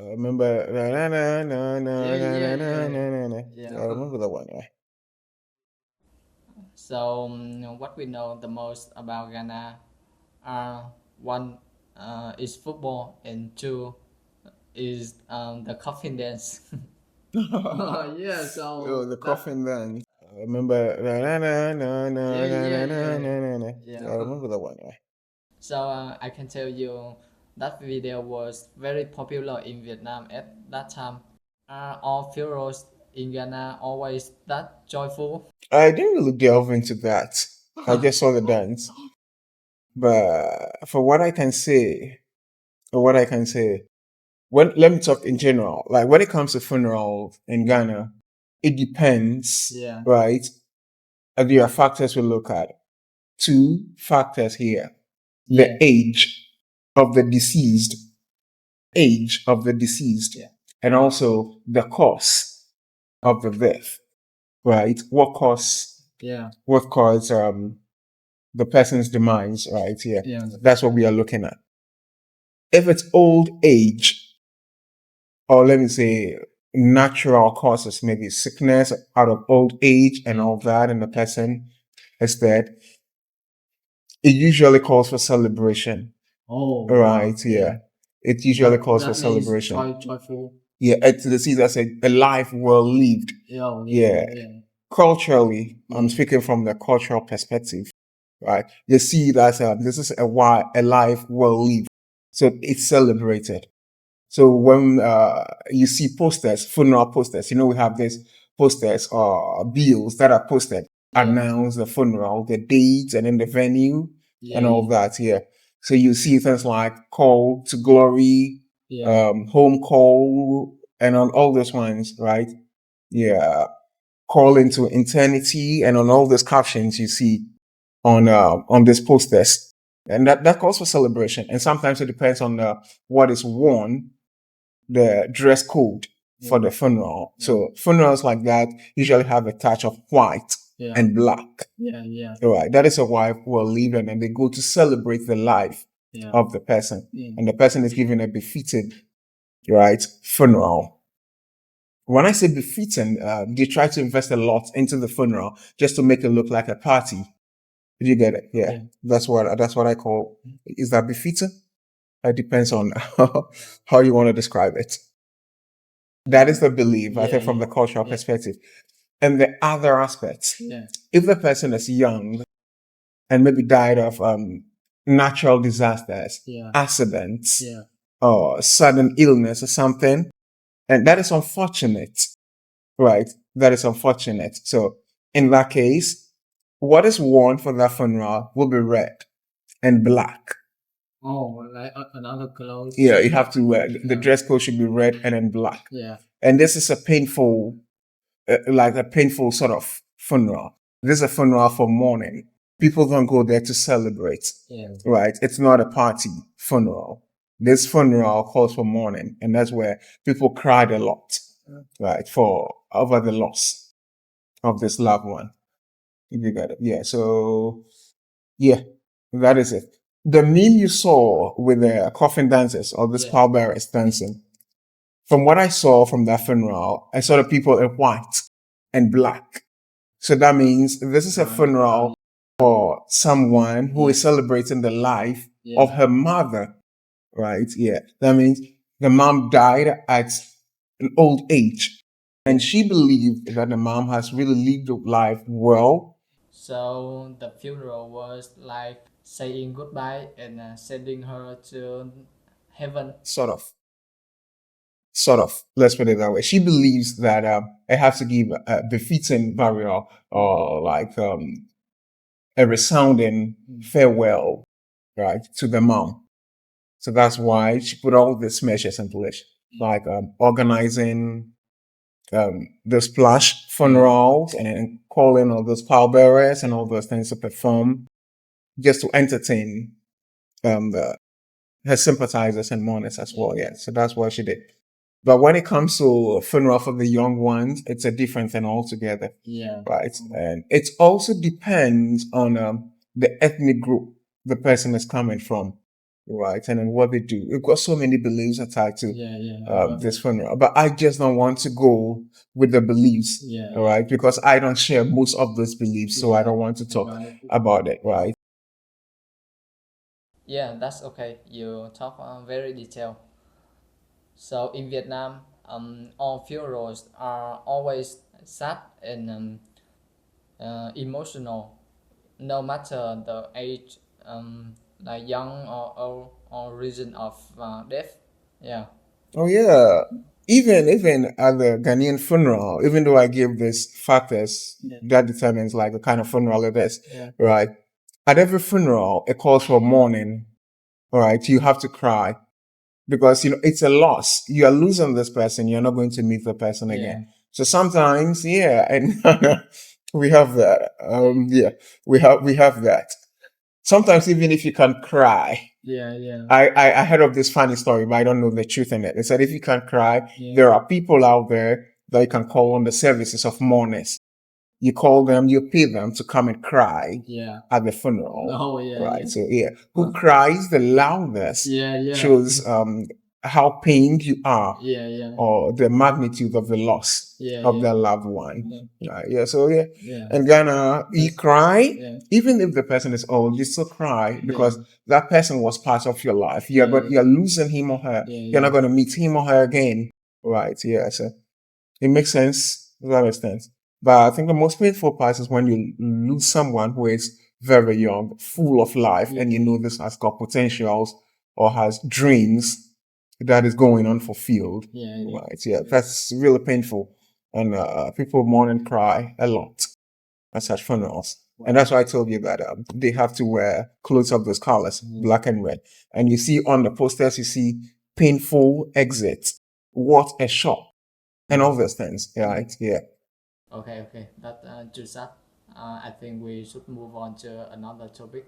remember. Na, na, na, na, Yeah, na, yeah, na, na, yeah, na, na, na. yeah. I remember that one. Yeah. So what we know the most about Ghana are one is football and two is the coffin dance. Yeah, Oh, so the that coffin dance. I remember. Na, na, na, na, yeah, na, yeah, na, na, yeah, na, na, na. yeah. I remember that one. Yeah. So I can tell you that video was very popular in Vietnam at that time. Are all funerals in Ghana always that joyful? I didn't really delve into that. I just saw the dance. But for what I can say, for what I can say, let me talk in general. Like when it comes to funeral in Ghana, it depends, Yeah, right? There are factors we look at. Two factors here: yeah, the age of the deceased, age of the deceased, yeah, and also the cause of the death, right? yeah, What caused the person's demise, right? Yeah, yeah, that's what we are looking at. If it's old age, or let me say natural causes, maybe sickness out of old age and all that, and the person is dead, it usually calls for celebration. Oh, wow. Right, yeah. It usually calls for That means celebration. joyful. Yeah, it's the season as a life well lived. Yeah, yeah, Yeah. yeah. Culturally, I'm Yeah. speaking from the cultural perspective, right? You see that this is a life well lived. So it's celebrated. So when you see posters, funeral posters, we have these posters or bills that are posted, Yeah, announce the funeral, the dates, and then the venue yeah, and all yeah, that. Yeah. So you see things like call to glory, yeah, home call, and on all those ones, right? Yeah. Call into eternity, and on all those captions you see on these posters, and that calls for celebration. And sometimes it depends on what is worn, the dress code for the funeral. So funerals like that usually have a touch of white yeah, and black. yeah, yeah, All right, that is a wife who are leaving, and they go to celebrate the life yeah, of the person, yeah. and the person is given a befitting, right, funeral. When I say befitting, they try to invest a lot into the funeral just to make it look like a party. Did you get it? Yeah, Yeah. that's what I call. Is that befitting? It depends on how you want to describe it. That is the belief, I Yeah, think, from the yeah, cultural yeah, perspective. And the other aspects, yeah, if the person is young and maybe died of natural disasters, yeah, accidents, yeah. or sudden illness or something, and that is unfortunate, right? That is unfortunate. So in that case, what is worn for that funeral will be red and black. Oh, like another clothes. Yeah, you have to wear the Yeah, dress code should be red and then black. yeah, And this is a painful, like a painful sort of funeral. This is a funeral for mourning. People don't go there to celebrate, yeah, right? It's not a party funeral. This funeral calls for mourning, and that's where people cried a lot, right, for over the loss of this loved one. If you got it, yeah. So yeah, that is it. The meme you saw with the coffin dancers or the yeah, pallbearers dancing, from what I saw from that funeral, I saw the people in white and black. So that means this is a funeral for someone who is celebrating the life of yeah, her mother, right? Yeah. That means the mom died at an old age. And she believed that the mom has really lived life well. So the funeral was like saying goodbye and sending her to heaven. Sort of. Sort of. Let's put it that way. She believes that I have to give a befitting burial or like a resounding farewell, right, to the mom. So that's why she put all these measures in place, like organizing the splash funerals and calling all those pallbearers and all those things to perform just to entertain her sympathizers and mourners as well. Yeah, so that's what she did. But when it comes to a funeral for the young ones, it's a different thing altogether, Yeah, right? And it also depends on the ethnic group the person is coming from. right? And then what they do. We've got so many beliefs attached to Yeah. this funeral, but I just don't want to go with the beliefs, Yeah. all right? Because I don't share most of those beliefs, so I don't want to talk about it, right? Yeah, that's okay. You talk very detailed. So in Vietnam, all funerals are always sad and emotional, no matter the age, like young or old, or reason of death. Yeah. Oh yeah. Even at the Ghanaian funeral, even though I give this factors that determines like the kind of funeral it is, right? At every funeral, it calls for mourning, all right? You have to cry because it's a loss. You are losing this person. You're not going to meet the person again. So sometimes, yeah, and we have that. Yeah, we have that. Sometimes even if you can cry, Yeah. I heard of this funny story, but I don't know the truth in it. They said if you can't cry, there are people out there that you can call on the services of mourners. You call them, you pay them to come and cry Yeah. at the funeral. Oh yeah. Right. So yeah, who cries the loudest Yeah. shows how pained you are Yeah. or the magnitude of the loss of their loved one. Yeah. So yeah. And Ghana, you cry even if the person is old, you still cry because that person was part of your life. You're losing him or her. You're not going to meet him or her again. Right. Yeah. So it makes sense. That makes sense. But I think the most painful part is when you lose someone who is very young, full of life, and you know this has got potentials or has dreams that is going unfulfilled. Right. Yeah. That's really painful. And people mourn and cry a lot at such funerals. And that's why I told you that they have to wear clothes of those colors, black and red. And you see on the posters, you see painful exits. What a shock and all those things. Yeah, yeah. Okay. That too sad. I think we should move on to another topic.